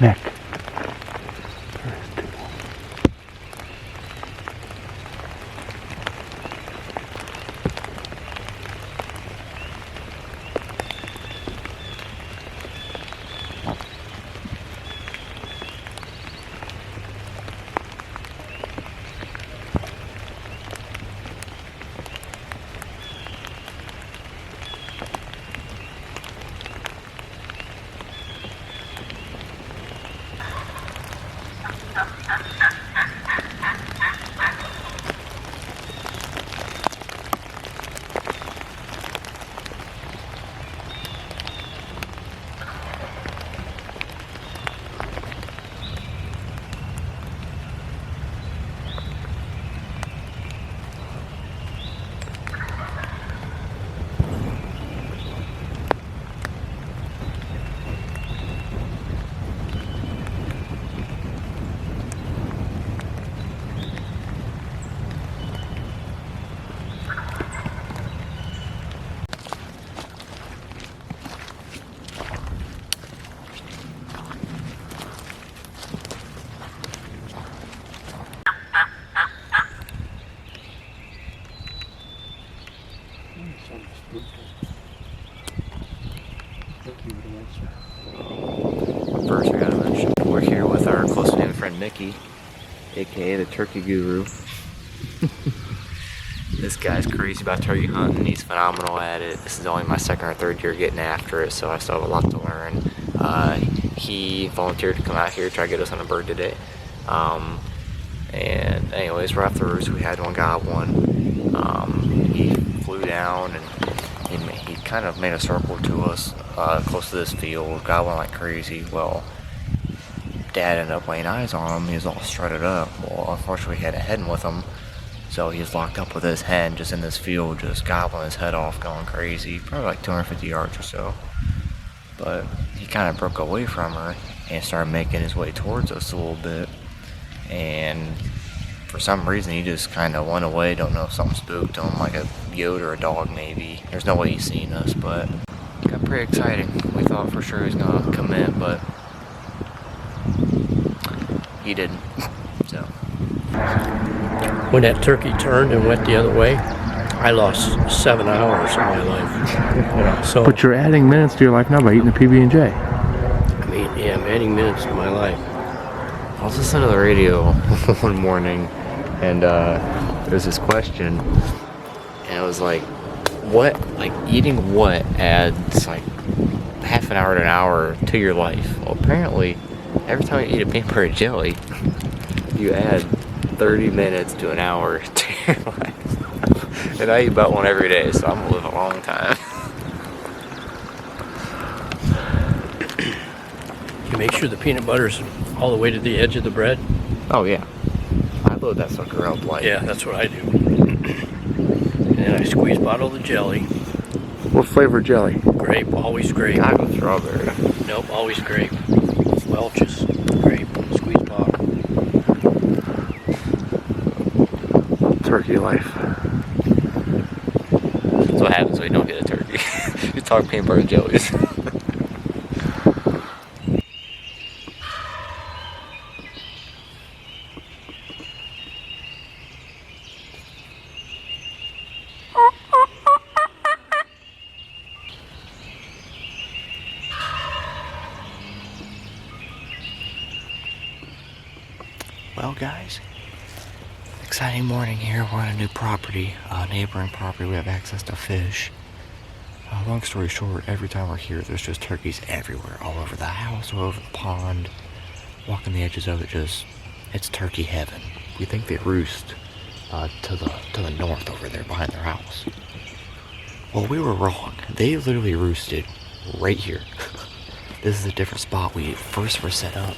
Nick. First, I gotta mention we're here with our close family friend Mickey, aka the Turkey Guru. This guy's crazy about turkey hunting. He's phenomenal at it. This is only my second or third year getting after it, so I still have a lot to learn. He volunteered to come out here, try to get us on a bird today. And anyways, right off the roost, we had one got one. He flew down and he kind of made a circle to us close to this field. Got one like crazy. Well, Dad ended up laying eyes on him. He was all strutted up. Well, unfortunately, he had a hen with him. So he was locked up with his hen just in this field, just gobbling his head off, going crazy. Probably like 250 yards or so. But he kind of broke away from her and started making his way towards us a little bit. And for some reason, he just kind of went away. Don't know if something spooked him, like a goat or a dog maybe. There's no way he's seen us, but it got pretty exciting. We thought for sure he was going to come in, but he didn't. So. When that turkey turned and went the other way, I lost 7 hours of my life. So, But you're adding minutes to your life now by eating the PB&J. I mean, yeah, I'm adding minutes to my life. I was listening to the radio one morning, and there was this question, and it was like, eating what adds like half an hour to an hour to your life? Well, apparently, every time you eat a peanut butter and jelly, you add 30 minutes to an hour to your life. And I eat about one every day, so I'm gonna live a long time. You make sure the peanut butter's all the way to the edge of the bread. Oh yeah, I load that sucker up like. Yeah, that's what I do. And then I squeeze a bottle of the jelly. What flavor jelly? Grape, always grape. I go strawberry. Nope, always grape. Welch's, grape, squeeze bottle. Turkey life. That's what happens when you don't get a turkey. You talk peanut butter and jellies. Well, guys, exciting morning here. We're on a new property, neighboring property. We have access to fish. Long story short, every time we're here, there's just turkeys everywhere, all over the house, all over the pond. Walking the edges of it, it's turkey heaven. We think they roost to the north over there behind their house. Well, we were wrong. They literally roosted right here. This is a different spot. We first were set up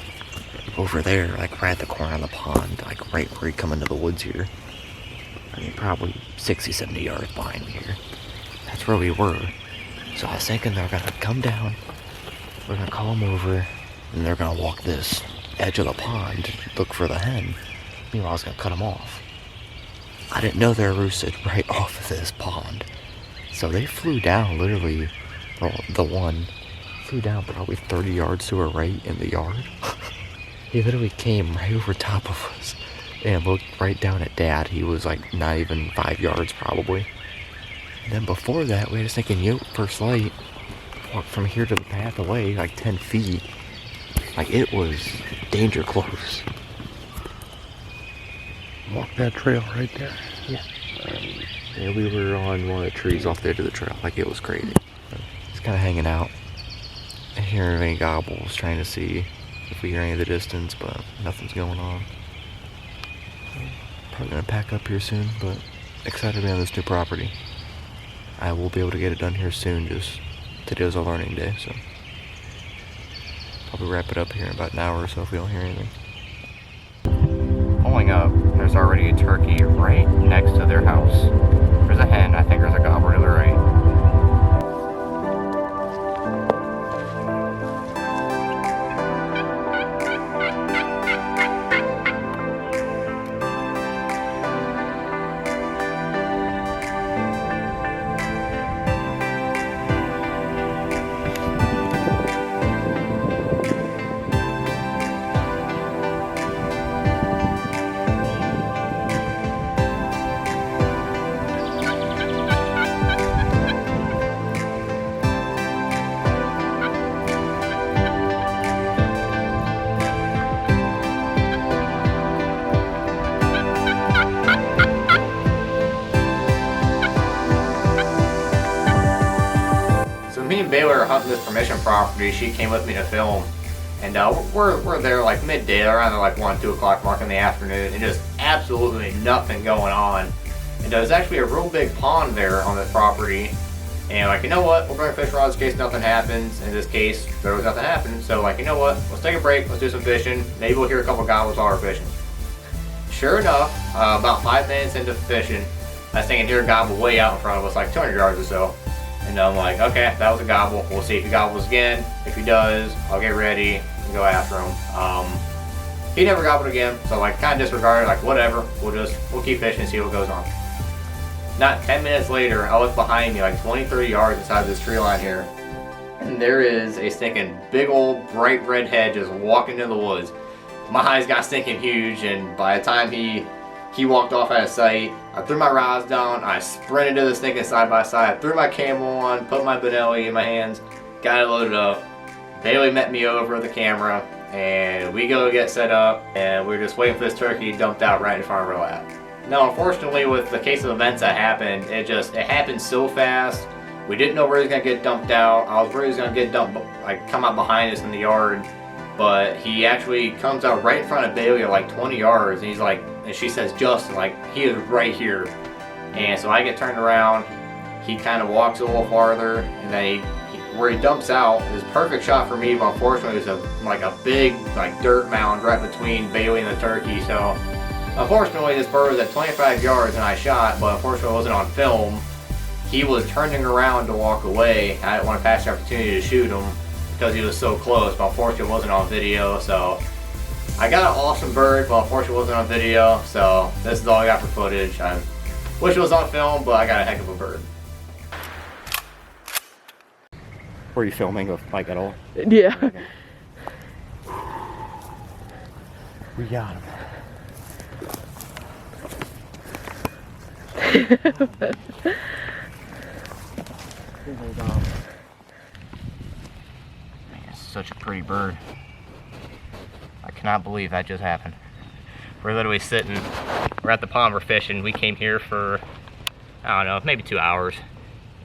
over there, like right at the corner of the pond, like right where you come into the woods here. I mean, probably 60, 70 yards behind me here. That's where we were. So I was thinking they're gonna come down, we're gonna call them over, and they're gonna walk this edge of the pond to look for the hen. Meanwhile, I was gonna cut them off. I didn't know they were roosted right off of this pond. So they flew down, literally, well, the one flew down probably 30 yards to her right in the yard. He literally came right over top of us and looked right down at Dad. He was like not even 5 yards probably. And then before that, we had a stinking yoke first light. Walked from here to the path away like 10 feet. Like, it was danger close. Walk that trail right there. Yeah. Yeah, we were on one of the trees off the edge of the trail. Like, it was crazy. Just kind of hanging out. And hearing any gobbles, trying to see if we hear any of the distance, but nothing's going on. Probably gonna pack up here soon, but excited to be on this new property. I will be able to get it done here soon, just today was a learning day, so probably wrap it up here in about an hour or so if we don't hear anything. Pulling up, there's already a turkey right next to their house. There's a hen, I think there's a gobbler to the right. Me and Baylor are hunting this permission property. She came with me to film, and we're there like midday, around like 1-2 o'clock mark in the afternoon, and just absolutely nothing going on. And there's actually a real big pond there on this property, and like, you know what, we'll bring fish rods in case nothing happens. In this case, there was nothing happening, so like, you know what, let's take a break, let's do some fishing. Maybe we'll hear a couple gobbles while we're fishing. Sure enough, about 5 minutes into fishing, I was thinking hear a gobble way out in front of us, like 200 yards or so. And I'm like, okay, that was a gobble. We'll see if he gobbles again. If he does, I'll get ready and go after him. He never gobbled again, so like kind of disregarded, like whatever. We'll keep fishing and see what goes on. Not 10 minutes later, I look behind me like 20-30 yards inside this tree line here, and there is a stinking big old bright red head just walking in the woods. My eyes got stinking huge, and by the time he walked off out of sight, I threw my rods down, I sprinted to this stinking side by side, threw my camo on, put my Benelli in my hands, got it loaded up. Bailey met me over the camera, and we go get set up, and we're just waiting for this turkey dumped out right in front of our lap. Now, unfortunately, with the case of events that happened, it happened so fast. We didn't know where he was gonna get dumped out. I was worried he was gonna get dumped, like come out behind us in the yard, but he actually comes out right in front of Bailey at like 20 yards, and he's like, and she says, Justin, like, he is right here. And so I get turned around, he kind of walks a little farther, and then where he dumps out is a perfect shot for me, but unfortunately there's a big like dirt mound right between Bailey and the turkey. So unfortunately this bird was at 25 yards and I shot, but unfortunately it wasn't on film. He was turning around to walk away. I didn't want to pass the opportunity to shoot him because he was so close, but unfortunately it wasn't on video. So I got an awesome bird, but unfortunately it wasn't on video, so this is all I got for footage. I wish it was on film, but I got a heck of a bird. Were you filming with Mike at all? Yeah. Okay. We got him. Man, it's such a pretty bird. I cannot believe that just happened. We're literally sitting, we're at the pond, we're fishing. We came here for, I don't know, maybe 2 hours.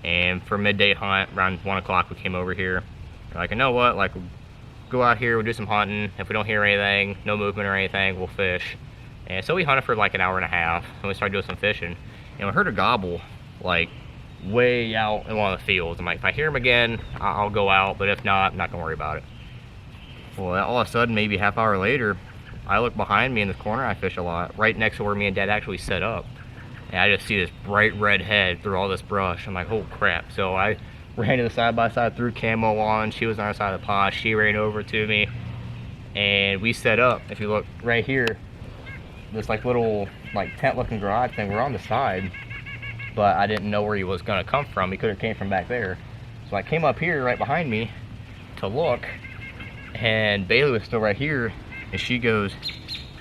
And for midday hunt, around 1 o'clock, we came over here. We're like, you know what, like, we'll go out here, we'll do some hunting. If we don't hear anything, no movement or anything, we'll fish. And so we hunted for like an hour and a half, and we started doing some fishing. And we heard a gobble, like, way out in one of the fields. I'm like, if I hear him again, I'll go out, but if not, I'm not gonna worry about it. Well, all of a sudden, maybe a half hour later, I look behind me in the corner I fish a lot, right next to where me and Dad actually set up. And I just see this bright red head through all this brush. I'm like, oh crap. So I ran to the side by side, threw camo on. She was on the side of the pond. She ran over to me, and we set up. If you look right here, this like little like tent looking garage thing, we're on the side, but I didn't know where he was gonna come from. He could have came from back there. So I came up here right behind me, to look, and Bailey was still right here, and she goes,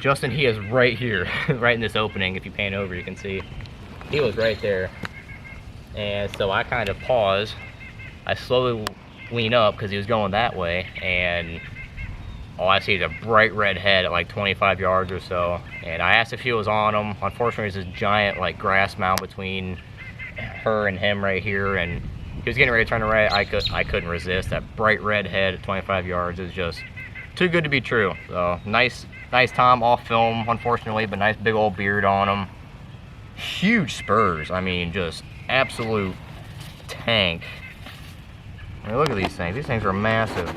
Justin, he is right here, right in this opening. If you pan over, you can see he was right there. And so I kind of pause. I slowly lean up because he was going that way, and all I see is a bright red head at like 25 yards or so. And I asked if he was on him. Unfortunately, there's this giant like grass mound between her and him right here, and he was getting ready to turn right. I couldn't resist. That bright red head at 25 yards is just too good to be true. So nice Tom, off film, unfortunately, but nice big old beard on him. Huge spurs. I mean, just absolute tank. I mean, look at these things. These things are massive.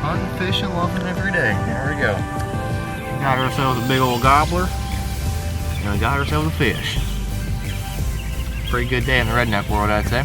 Hunting, fishing, loving every day. There we go. Got ourselves a big old gobbler, and we got ourselves a fish. Pretty good day in the redneck world, I'd say.